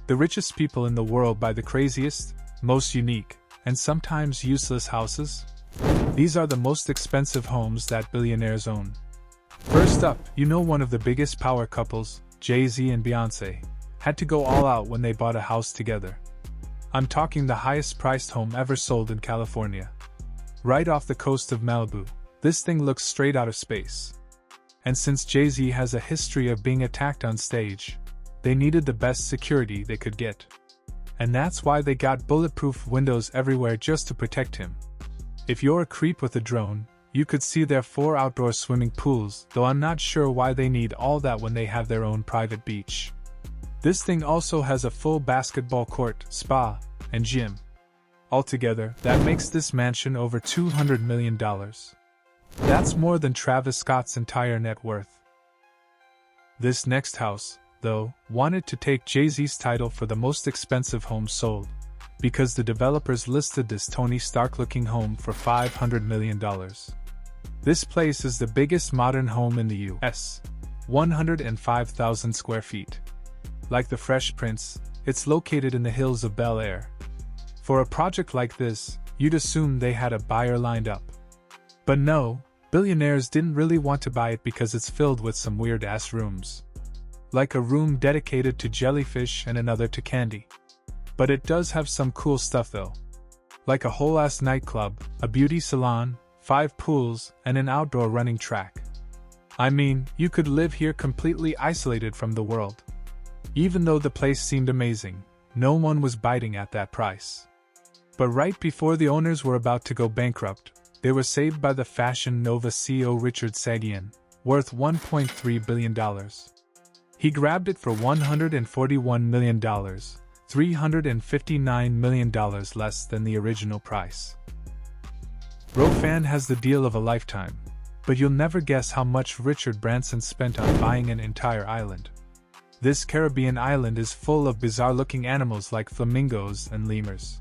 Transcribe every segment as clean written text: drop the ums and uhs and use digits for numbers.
The richest people in the world buy the craziest, most unique, and sometimes useless houses. These are the most expensive homes that billionaires own. First up, one of the biggest power couples, Jay-Z and Beyoncé, had to go all out when they bought a house together. I'm talking the highest priced home ever sold in California. Right off the coast of Malibu, this thing looks straight out of space. And since Jay-Z has a history of being attacked on stage, they needed the best security they could get. And that's why they got bulletproof windows everywhere just to protect him. If you're a creep with a drone, you could see their 4 outdoor swimming pools, though I'm not sure why they need all that when they have their own private beach. This thing also has a full basketball court, spa, and gym. Altogether, that makes this mansion over $200 million. That's more than Travis Scott's entire net worth. This next house, though, wanted to take Jay-Z's title for the most expensive home sold, because the developers listed this Tony Stark-looking home for $500 million. This place is the biggest modern home in the U.S., 105,000 square feet. Like the Fresh Prince, it's located in the hills of Bel Air. For a project like this, you'd assume they had a buyer lined up. But no, billionaires didn't really want to buy it because it's filled with some weird-ass rooms. Like a room dedicated to jellyfish and another to candy. But it does have some cool stuff though. Like a whole-ass nightclub, a beauty salon, 5 pools, and an outdoor running track. I mean, you could live here completely isolated from the world. Even though the place seemed amazing, no one was biting at that price. But right before the owners were about to go bankrupt, they were saved by the Fashion Nova CEO Richard Sagian, worth $1.3 billion. He grabbed it for $141 million, $359 million less than the original price. Rofan has the deal of a lifetime, but you'll never guess how much Richard Branson spent on buying an entire island. This Caribbean island is full of bizarre-looking animals like flamingos and lemurs.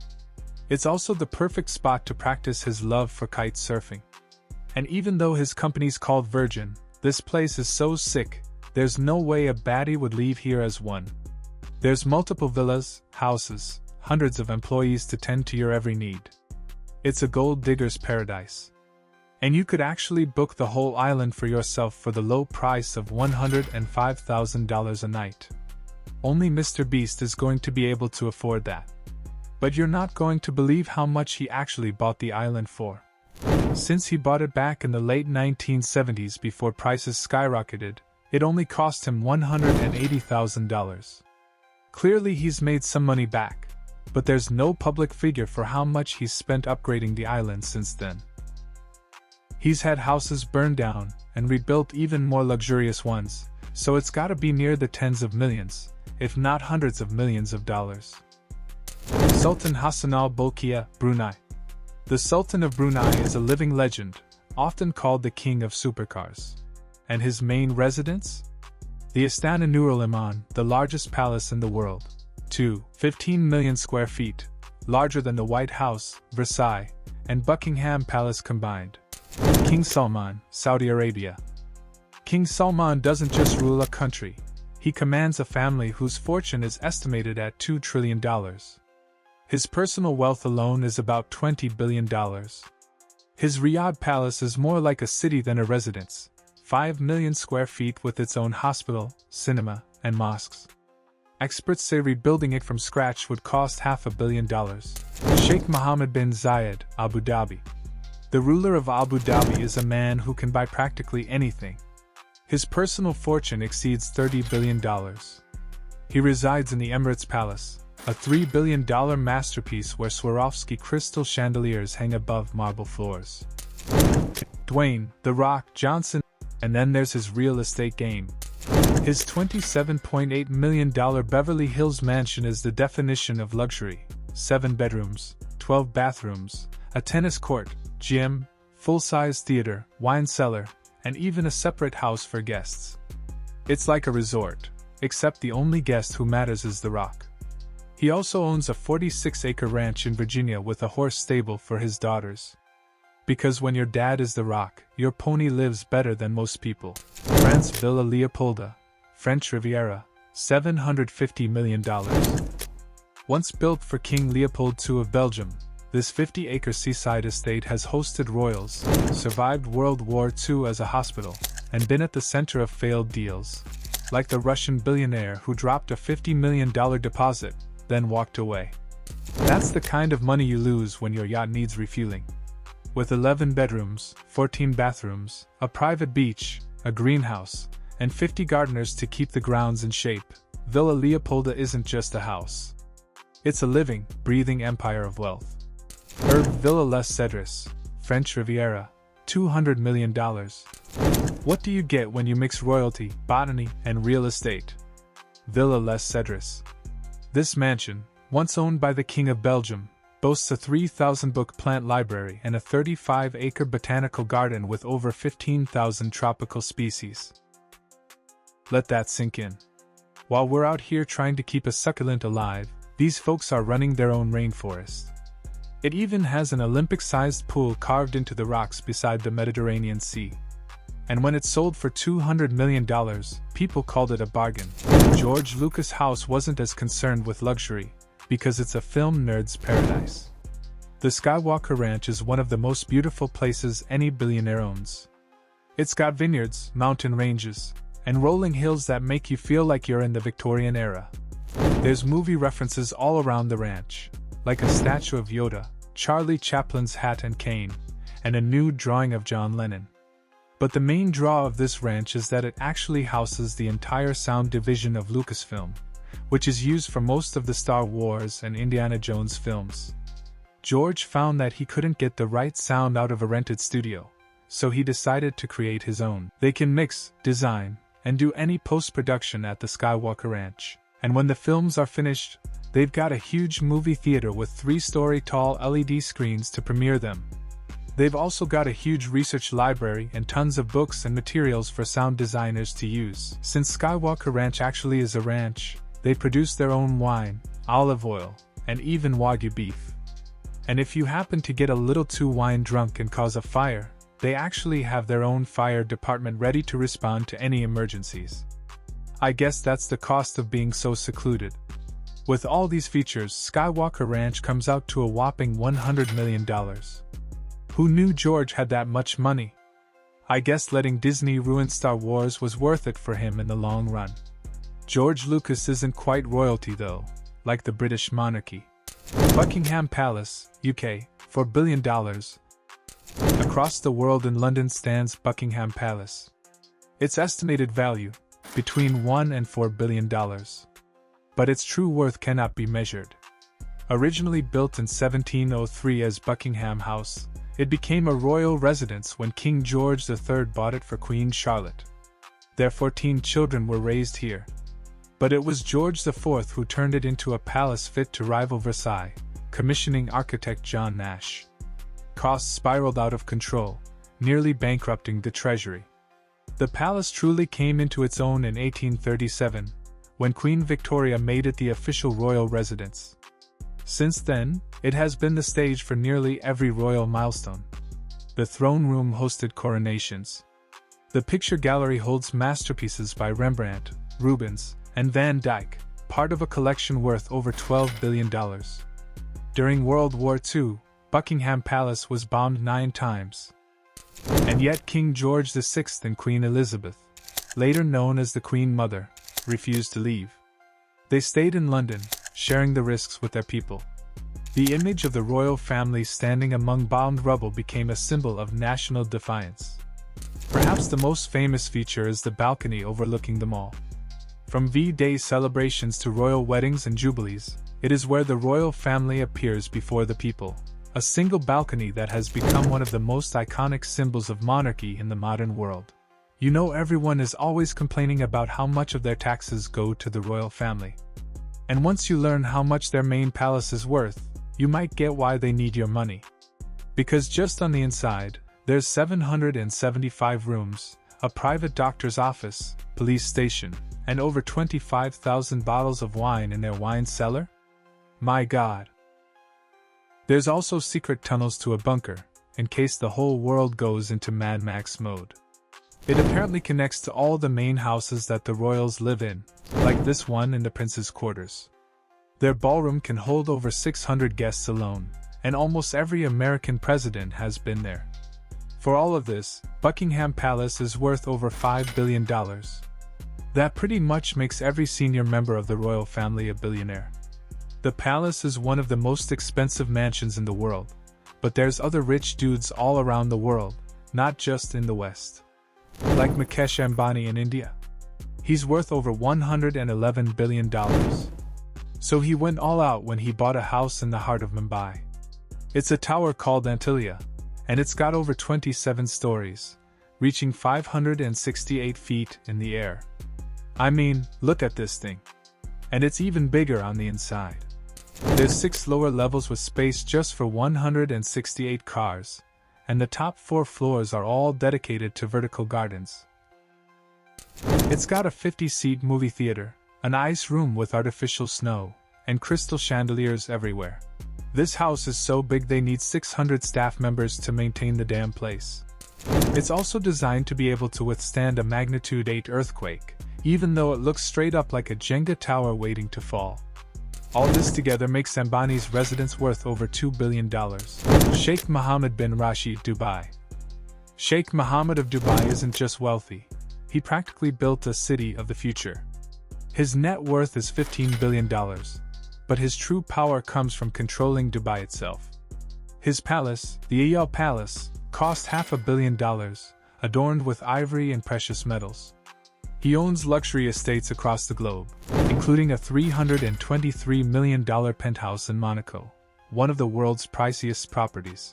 It's also the perfect spot to practice his love for kite surfing. And even though his company's called Virgin, this place is so sick, there's no way a baddie would leave here as one. There's multiple villas, houses, hundreds of employees to tend to your every need. It's a gold digger's paradise. And you could actually book the whole island for yourself for the low price of $105,000 a night. Only Mr. Beast is going to be able to afford that. But you're not going to believe how much he actually bought the island for. Since he bought it back in the late 1970s before prices skyrocketed, it only cost him $180,000. Clearly he's made some money back, but there's no public figure for how much he's spent upgrading the island since then. He's had houses burned down and rebuilt even more luxurious ones, so it's gotta be near the tens of millions, if not hundreds of millions of dollars. Sultan Hassan al-Bolkiah, Brunei. The Sultan of Brunei is a living legend, often called the king of supercars. And his main residence? The Istana Nurul Iman, the largest palace in the world. 15 million square feet, larger than the White House, Versailles, and Buckingham Palace combined. King Salman, Saudi Arabia. King Salman doesn't just rule a country, he commands a family whose fortune is estimated at $2 trillion. His personal wealth alone is about $20 billion. His Riyadh palace is more like a city than a residence, 5 million square feet with its own hospital, cinema, and mosques. Experts say rebuilding it from scratch would cost $500 million. Sheikh Mohammed bin Zayed, Abu Dhabi. The ruler of Abu Dhabi is a man who can buy practically anything. His personal fortune exceeds $30 billion. He resides in the Emirates Palace, a $3 billion masterpiece where Swarovski crystal chandeliers hang above marble floors. Dwayne "The Rock" Johnson, and then there's his real estate game. His $27.8 million Beverly Hills mansion is the definition of luxury: 7 bedrooms, 12 bathrooms, a tennis court, gym, full-size theater, wine cellar, and even a separate house for guests. It's like a resort, except the only guest who matters is The Rock. He also owns a 46-acre ranch in Virginia with a horse stable for his daughters. Because when your dad is The Rock, your pony lives better than most people. France Villa Leopolda, French Riviera, $750 million. Once built for King Leopold II of Belgium, this 50-acre seaside estate has hosted royals, survived World War II as a hospital, and been at the center of failed deals, like the Russian billionaire who dropped a $50 million deposit, then walked away. That's the kind of money you lose when your yacht needs refueling. With 11 bedrooms, 14 bathrooms, a private beach, a greenhouse, and 50 gardeners to keep the grounds in shape, Villa Leopolda isn't just a house. It's a living, breathing empire of wealth. Herb Villa Les Cedres, French Riviera, $200 million. What do you get when you mix royalty, botany, and real estate? Villa Les Cedres. This mansion, once owned by the King of Belgium, boasts a 3,000-book plant library and a 35-acre botanical garden with over 15,000 tropical species. Let that sink in. While we're out here trying to keep a succulent alive, these folks are running their own rainforest. It even has an Olympic-sized pool carved into the rocks beside the Mediterranean Sea. And when it sold for $200 million, people called it a bargain. George Lucas' house wasn't as concerned with luxury, because it's a film nerd's paradise. The Skywalker Ranch is one of the most beautiful places any billionaire owns. It's got vineyards, mountain ranges, and rolling hills that make you feel like you're in the Victorian era. There's movie references all around the ranch, like a statue of Yoda, Charlie Chaplin's hat and cane, and a nude drawing of John Lennon. But the main draw of this ranch is that it actually houses the entire sound division of Lucasfilm, which is used for most of the Star Wars and Indiana Jones films. George found that he couldn't get the right sound out of a rented studio, so he decided to create his own. They can mix, design, and do any post-production at the Skywalker Ranch. And when the films are finished, they've got a huge movie theater with 3-story tall LED screens to premiere them. They've also got a huge research library and tons of books and materials for sound designers to use. Since Skywalker Ranch actually is a ranch, they produce their own wine, olive oil, and even Wagyu beef. And if you happen to get a little too wine drunk and cause a fire, they actually have their own fire department ready to respond to any emergencies. I guess that's the cost of being so secluded. With all these features, Skywalker Ranch comes out to a whopping $100 million. Who knew George had that much money? I guess letting Disney ruin Star Wars was worth it for him in the long run. George Lucas isn't quite royalty though, like the British monarchy. Buckingham Palace, UK, $4 billion. Across the world in London stands Buckingham Palace. Its estimated value, between $1 and $4 billion. But its true worth cannot be measured. Originally built in 1703 as Buckingham House, it became a royal residence when King George III bought it for Queen Charlotte. Their 14 children were raised here. But it was George IV who turned it into a palace fit to rival Versailles, commissioning architect John Nash. Costs spiraled out of control, nearly bankrupting the treasury. The palace truly came into its own in 1837, when Queen Victoria made it the official royal residence. Since then, it has been the stage for nearly every royal milestone. The throne room hosted coronations. The picture gallery holds masterpieces by Rembrandt, Rubens, and Van Dyck, part of a collection worth over $12 billion. During World War II, Buckingham Palace was bombed 9 times. And yet King George VI and Queen Elizabeth, later known as the Queen Mother, refused to leave. They stayed in London, sharing the risks with their people. The image of the royal family standing among bombed rubble became a symbol of national defiance. Perhaps the most famous feature is the balcony overlooking the mall. From V-Day celebrations to royal weddings and jubilees, it is where the royal family appears before the people. A single balcony that has become one of the most iconic symbols of monarchy in the modern world. You know, everyone is always complaining about how much of their taxes go to the royal family. And once you learn how much their main palace is worth, you might get why they need your money. Because just on the inside, there's 775 rooms, a private doctor's office, police station, and over 25,000 bottles of wine in their wine cellar? My God! There's also secret tunnels to a bunker, in case the whole world goes into Mad Max mode. It apparently connects to all the main houses that the royals live in, like this one in the prince's quarters. Their ballroom can hold over 600 guests alone, and almost every American president has been there. For all of this, Buckingham Palace is worth over $5 billion. That pretty much makes every senior member of the royal family a billionaire. The palace is one of the most expensive mansions in the world, but there's other rich dudes all around the world, not just in the West. Like Mukesh Ambani in India. He's worth over $111 billion. So he went all out when he bought a house in the heart of Mumbai. It's a tower called Antilia, and it's got over 27 stories, reaching 568 feet in the air. I mean, look at this thing. And it's even bigger on the inside. There's 6 lower levels with space just for 168 cars, and the top 4 floors are all dedicated to vertical gardens. It's got a 50-seat movie theater, an ice room with artificial snow, and crystal chandeliers everywhere. This house is so big they need 600 staff members to maintain the damn place. It's also designed to be able to withstand a magnitude 8 earthquake, even though it looks straight up like a Jenga tower waiting to fall. All this together makes Ambani's residence worth over $2 billion. Sheikh Mohammed bin Rashid, Dubai. Sheikh Mohammed of Dubai isn't just wealthy, he practically built a city of the future. His net worth is $15 billion, but his true power comes from controlling Dubai itself. His palace, the Al Palace, cost $500 million, adorned with ivory and precious metals. He owns luxury estates across the globe, including a $323 million penthouse in Monaco, one of the world's priciest properties.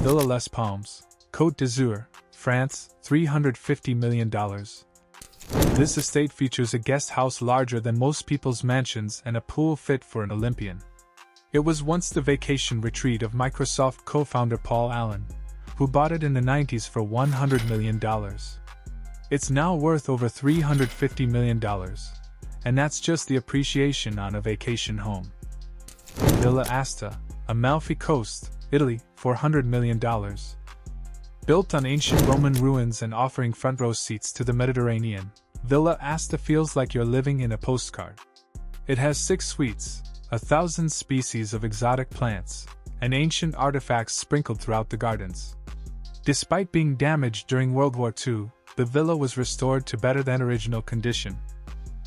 Villa Les Palmes, Côte d'Azur, France, $350 million. This estate features a guest house larger than most people's mansions and a pool fit for an Olympian. It was once the vacation retreat of Microsoft co-founder Paul Allen, who bought it in the 90s for $100 million. It's now worth over $350 million, and that's just the appreciation on a vacation home. Villa Asta, Amalfi Coast, Italy, $400 million. Built on ancient Roman ruins and offering front row seats to the Mediterranean, Villa Asta feels like you're living in a postcard. It has 6 suites, 1,000 species of exotic plants, and ancient artifacts sprinkled throughout the gardens. Despite being damaged during World War II, the villa was restored to better than original condition.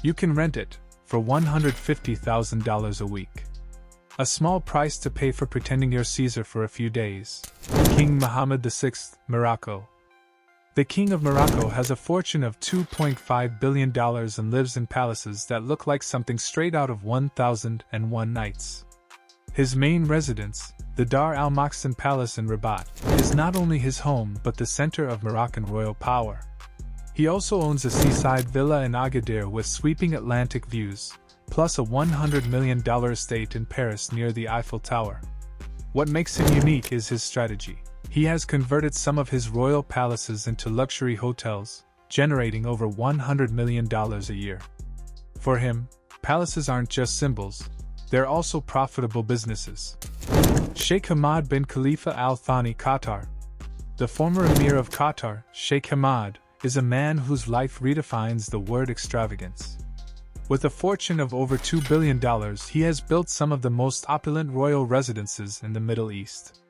You can rent it for $150,000 a week. A small price to pay for pretending you're Caesar for a few days. King Mohammed VI, Morocco. The King of Morocco has a fortune of $2.5 billion and lives in palaces that look like something straight out of 1001 Nights. His main residence, the Dar Al Makhzen Palace in Rabat, is not only his home but the center of Moroccan royal power. He also owns a seaside villa in Agadir with sweeping Atlantic views, plus a $100 million estate in Paris near the Eiffel Tower. What makes him unique is his strategy. He has converted some of his royal palaces into luxury hotels, generating over $100 million a year. For him, palaces aren't just symbols, they're also profitable businesses. Sheikh Hamad bin Khalifa Al Thani, Qatar. The former emir of Qatar, Sheikh Hamad, is a man whose life redefines the word extravagance. With a fortune of over $2 billion, he has built some of the most opulent royal residences in the Middle East.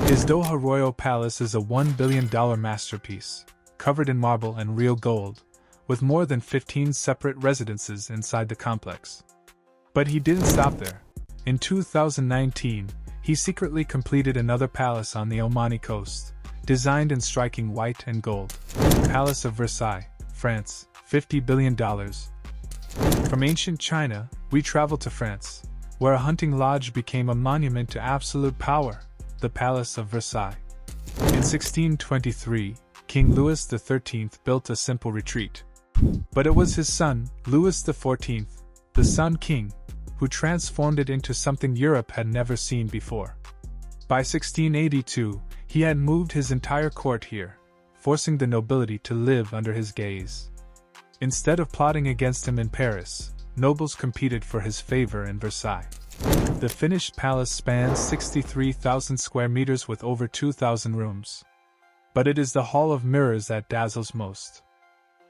His Doha Royal Palace is a $1 billion masterpiece, covered in marble and real gold, with more than 15 separate residences inside the complex. But he didn't stop there. In 2019, he secretly completed another palace on the Omani coast, designed in striking white and gold. Palace of Versailles, France, $50 billion. From ancient China, we travel to France, where a hunting lodge became a monument to absolute power, the Palace of Versailles. In 1623, King Louis XIII built a simple retreat. But it was his son, Louis XIV, the Sun King, who transformed it into something Europe had never seen before. By 1682, he had moved his entire court here, forcing the nobility to live under his gaze. Instead of plotting against him in Paris, nobles competed for his favor in Versailles. The finished palace spans 63,000 square meters with over 2,000 rooms. But it is the Hall of Mirrors that dazzles most.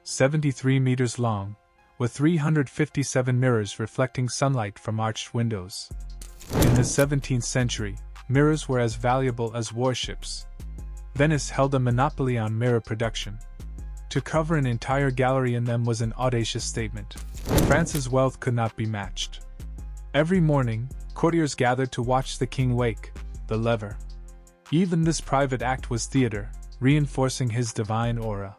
73 meters long, with 357 mirrors reflecting sunlight from arched windows. In the 17th century, mirrors were as valuable as warships. Venice held a monopoly on mirror production. To cover an entire gallery in them was an audacious statement. France's wealth could not be matched. Every morning, courtiers gathered to watch the king wake, the lever. Even this private act was theater, reinforcing his divine aura.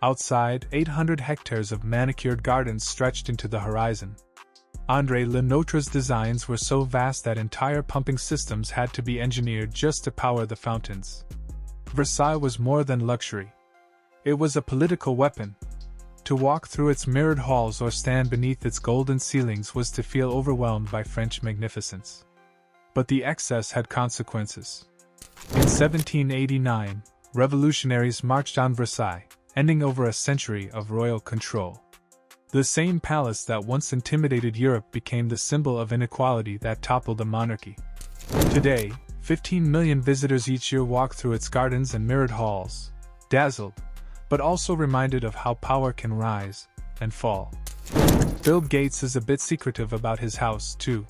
Outside, 800 hectares of manicured gardens stretched into the horizon. André Le Nôtre's designs were so vast that entire pumping systems had to be engineered just to power the fountains. Versailles was more than luxury. It was a political weapon. To walk through its mirrored halls or stand beneath its golden ceilings was to feel overwhelmed by French magnificence. But the excess had consequences. In 1789, revolutionaries marched on Versailles, ending over a century of royal control. The same palace that once intimidated Europe became the symbol of inequality that toppled a monarchy. Today, 15 million visitors each year walk through its gardens and mirrored halls, dazzled, but also reminded of how power can rise and fall. Bill Gates is a bit secretive about his house, too.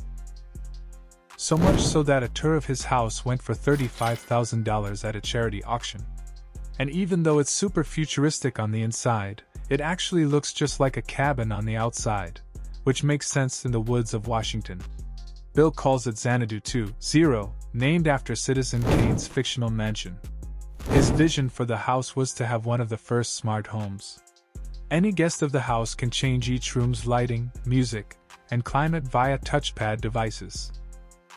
So much so that a tour of his house went for $35,000 at a charity auction. And even though it's super futuristic on the inside, it actually looks just like a cabin on the outside, which makes sense in the woods of Washington. Bill calls it Xanadu 2.0, named after Citizen Kane's fictional mansion. His vision for the house was to have one of the first smart homes. Any guest of the house can change each room's lighting, music, and climate via touchpad devices.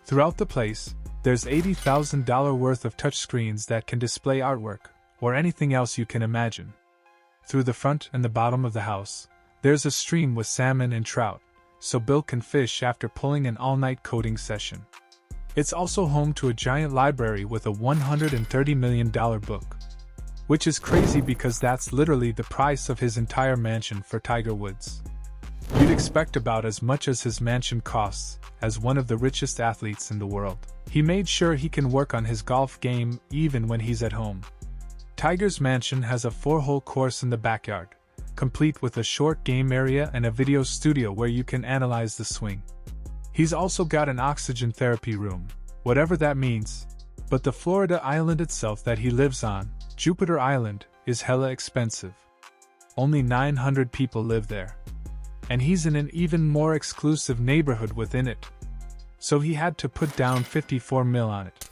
Throughout the place, there's $80,000 worth of touchscreens that can display artwork, or anything else you can imagine. Through the front and the bottom of the house, there's a stream with salmon and trout, so Bill can fish after pulling an all-night coding session. It's also home to a giant library with a $130 million book. Which is crazy because that's literally the price of his entire mansion for Tiger Woods. You'd expect about as much as his mansion costs, as one of the richest athletes in the world. He made sure he can work on his golf game even when he's at home. Tiger's mansion has a 4-hole course in the backyard, complete with a short game area and a video studio where you can analyze the swing. He's also got an oxygen therapy room, whatever that means, but the Florida island itself that he lives on, Jupiter Island, is hella expensive. Only 900 people live there. And he's in an even more exclusive neighborhood within it. So he had to put down $54 million on it.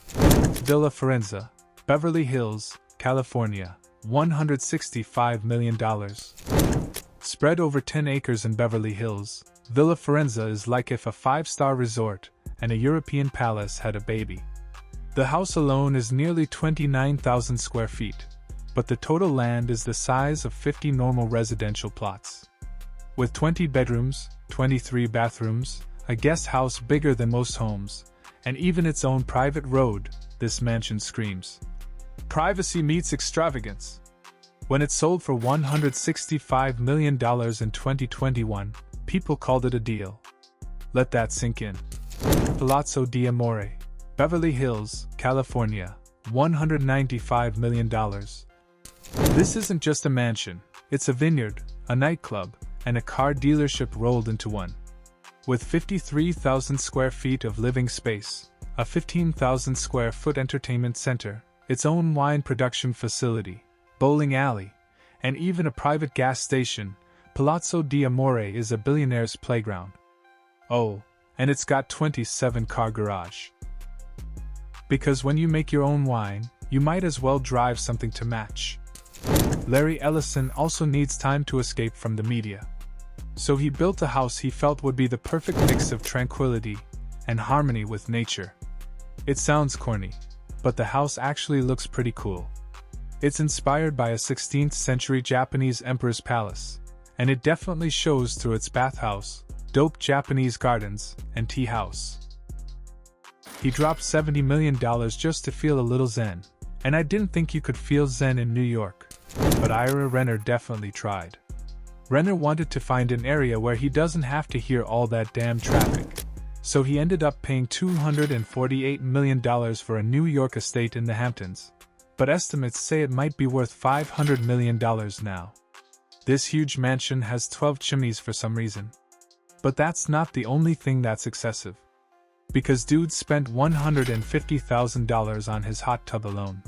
Villa Forenza, Beverly Hills, California, $165 million. Spread over 10 acres in Beverly Hills, Villa Forenza is like if a 5-star resort and a European palace had a baby. The house alone is nearly 29,000 square feet, but the total land is the size of 50 normal residential plots. With 20 bedrooms, 23 bathrooms, a guest house bigger than most homes, and even its own private road, this mansion screams. Privacy meets extravagance. When it sold for $165 million in 2021, people called it a deal. Let that sink in. Palazzo di Amore, Beverly Hills, California, $195 million. This isn't just a mansion, it's a vineyard, a nightclub, and a car dealership rolled into one. With 53,000 square feet of living space, a 15,000 square foot entertainment center, its own wine production facility, bowling alley, and even a private gas station, Palazzo di Amore is a billionaire's playground. Oh, and it's got 27-car garage. Because when you make your own wine, you might as well drive something to match. Larry Ellison also needs time to escape from the media. So he built a house he felt would be the perfect mix of tranquility and harmony with nature. It sounds corny, but the house actually looks pretty cool. It's inspired by a 16th century Japanese emperor's palace, and it definitely shows through its bathhouse, dope Japanese gardens, and tea house. He dropped $70 million just to feel a little zen, and I didn't think you could feel zen in New York, but Ira Renner definitely tried. Renner wanted to find an area where he doesn't have to hear all that damn traffic, so he ended up paying $248 million for a New York estate in the Hamptons, but estimates say it might be worth $500 million now. This huge mansion has 12 chimneys for some reason. But that's not the only thing that's excessive. Because dude spent $150,000 on his hot tub alone.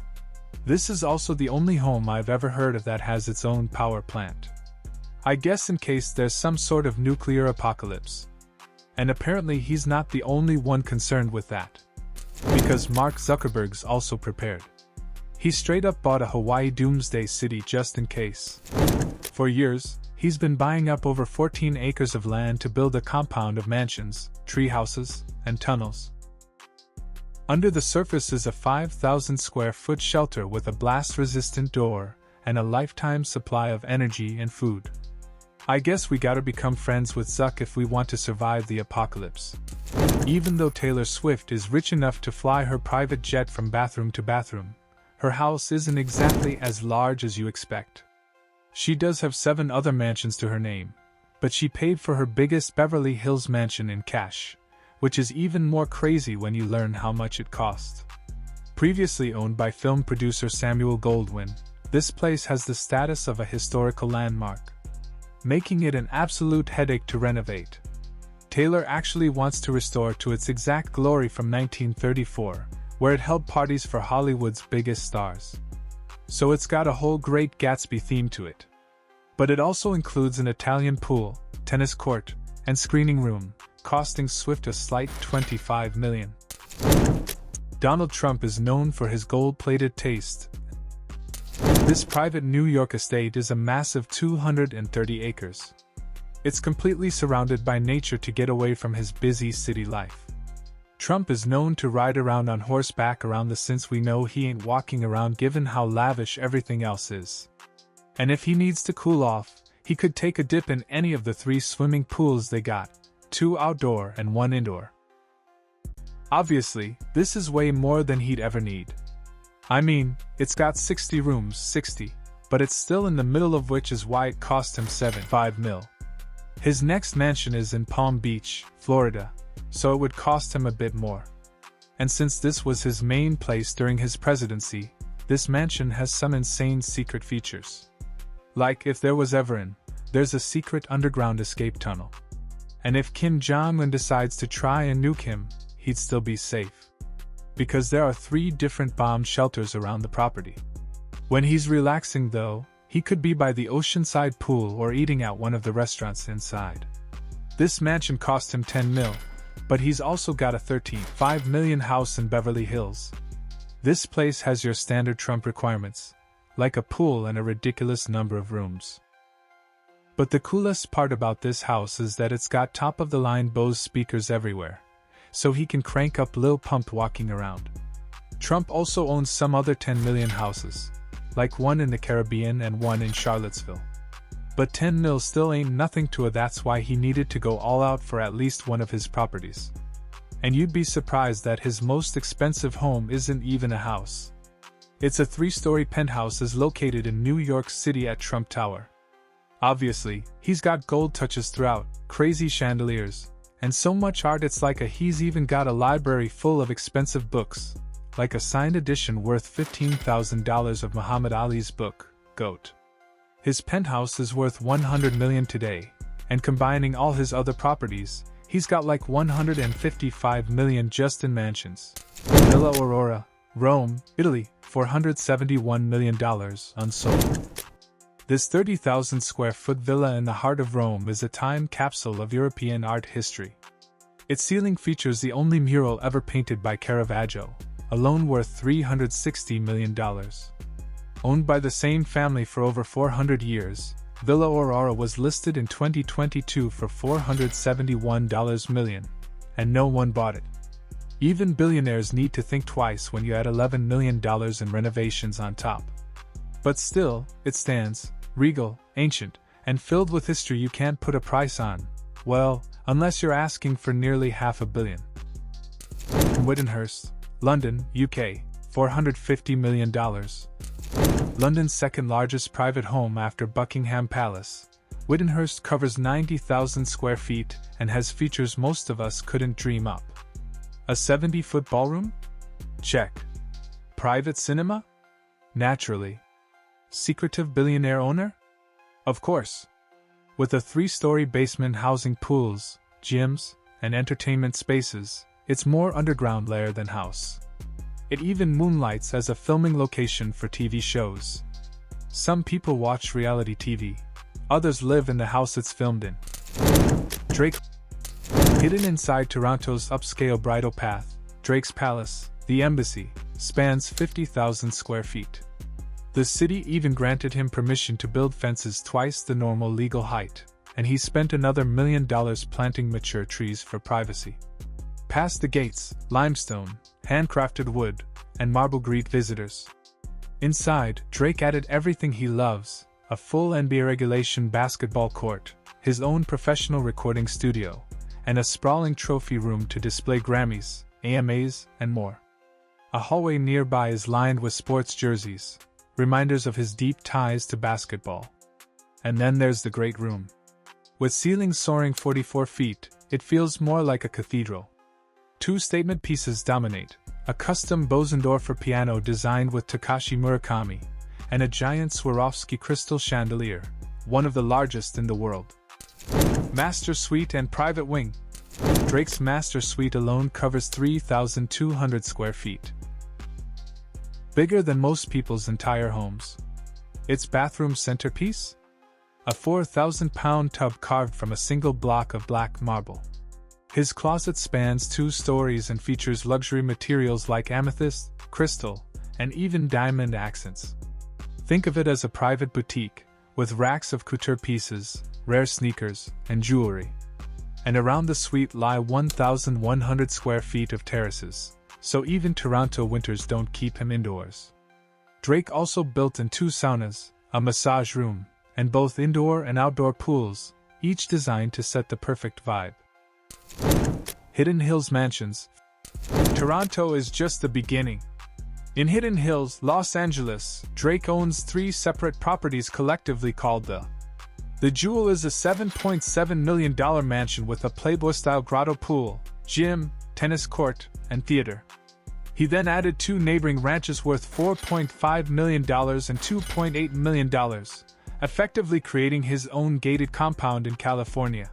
This is also the only home I've ever heard of that has its own power plant. I guess in case there's some sort of nuclear apocalypse. And apparently he's not the only one concerned with that. Because Mark Zuckerberg's also prepared. He straight up bought a Hawaii doomsday city just in case. For years, he's been buying up over 14 acres of land to build a compound of mansions, tree houses, and tunnels. Under the surface is a 5,000 square foot shelter with a blast-resistant door and a lifetime supply of energy and food. I guess we gotta become friends with Zuck if we want to survive the apocalypse. Even though Taylor Swift is rich enough to fly her private jet from bathroom to bathroom, her house isn't exactly as large as you expect. She does have 7 other mansions to her name, but she paid for her biggest Beverly Hills mansion in cash, which is even more crazy when you learn how much it cost. Previously owned by film producer Samuel Goldwyn, this place has the status of a historical landmark, making it an absolute headache to renovate. Taylor actually wants to restore to its exact glory from 1934, where it held parties for Hollywood's biggest stars. So it's got a whole Great Gatsby theme to it. But it also includes an Italian pool, tennis court, and screening room, costing Swift a slight $25 million. Donald Trump is known for his gold-plated taste. This private New York estate is a massive 230 acres. It's completely surrounded by nature to get away from his busy city life. Trump is known to ride around on horseback around the since we know he ain't walking around given how lavish everything else is. And if he needs to cool off, he could take a dip in any of the 3 swimming pools they got, 2 outdoor and 1 indoor. Obviously, this is way more than he'd ever need. I mean, it's got 60 rooms, 60, but it's still in the middle of which is why it cost him $75 million. His next mansion is in Palm Beach, Florida, so it would cost him a bit more. And since this was his main place during his presidency, this mansion has some insane secret features. Like if there was ever there's a secret underground escape tunnel. And if Kim Jong-un decides to try and nuke him, he'd still be safe. Because there are 3 different bomb shelters around the property. When he's relaxing though, he could be by the oceanside pool or eating at one of the restaurants inside. This mansion cost him $10 million, but he's also got a $13.5 million house in Beverly Hills. This place has your standard Trump requirements, like a pool and a ridiculous number of rooms. But the coolest part about this house is that it's got top-of-the-line Bose speakers everywhere, so he can crank up Lil Pump walking around. Trump also owns some other 10 million houses, like one in the Caribbean and one in Charlottesville. But 10 mil still ain't nothing to it. That's why he needed to go all out for at least one of his properties. And you'd be surprised that his most expensive home isn't even a house. It's a 3-story penthouse is located in New York City at Trump Tower. Obviously, he's got gold touches throughout, crazy chandeliers, and so much art it's like he's even got a library full of expensive books, like a signed edition worth $15,000 of Muhammad Ali's book, GOAT. His penthouse is worth $100 million today, and combining all his other properties, he's got like $155 million just in mansions. Villa Aurora, Rome, Italy, $471 million unsold. This 30,000 square foot villa in the heart of Rome is a time capsule of European art history. Its ceiling features the only mural ever painted by Caravaggio, alone worth $360 million. Owned by the same family for over 400 years, Villa Aurora was listed in 2022 for $471 million, and no one bought it. Even billionaires need to think twice when you add $11 million in renovations on top. But still, it stands, regal, ancient, and filled with history you can't put a price on, well, unless you're asking for nearly $500 million. Whittenhurst, London, UK, $450 million. London's second largest private home after Buckingham Palace, Whittenhurst covers 90,000 square feet and has features most of us couldn't dream up. A 70-foot ballroom? Check. Private cinema? Naturally. Secretive billionaire owner? Of course. With a 3-story basement housing pools, gyms, and entertainment spaces, it's more underground lair than house. It even moonlights as a filming location for TV shows. Some people watch reality TV. Others live in the house it's filmed in. Drake. Hidden inside Toronto's upscale bridal path, Drake's Palace, the embassy, spans 50,000 square feet. The city even granted him permission to build fences twice the normal legal height, and he spent another $1 million planting mature trees for privacy. Past the gates, limestone, handcrafted wood, and marble greet visitors. Inside, Drake added everything he loves: a full NBA regulation basketball court, his own professional recording studio, and a sprawling trophy room to display Grammys, AMAs, and more. A hallway nearby is lined with sports jerseys, reminders of his deep ties to basketball. And then there's the great room. With ceilings soaring 44 feet, it feels more like a cathedral. 2 statement pieces dominate: a custom Bosendorfer piano designed with Takashi Murakami, and a giant Swarovski crystal chandelier, one of the largest in the world. Master Suite and Private Wing. Drake's Master Suite alone covers 3,200 square feet. Bigger than most people's entire homes. Its bathroom centerpiece? A 4,000-pound tub carved from a single block of black marble. His closet spans 2 stories and features luxury materials like amethyst, crystal, and even diamond accents. Think of it as a private boutique, with racks of couture pieces, rare sneakers, and jewelry. And around the suite lie 1,100 square feet of terraces, so even Toronto winters don't keep him indoors. Drake also built in 2 saunas, a massage room, and both indoor and outdoor pools, each designed to set the perfect vibe. Hidden Hills Mansions. Toronto is just the beginning. In Hidden Hills, Los Angeles, Drake owns 3 separate properties collectively called The Jewel is a $7.7 million mansion with a Playboy-style grotto pool, gym, tennis court, and theater. He then added 2 neighboring ranches worth $4.5 million and $2.8 million, effectively creating his own gated compound in California.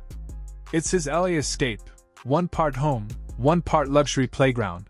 It's his LA escape, 1 part home, 1 part luxury playground.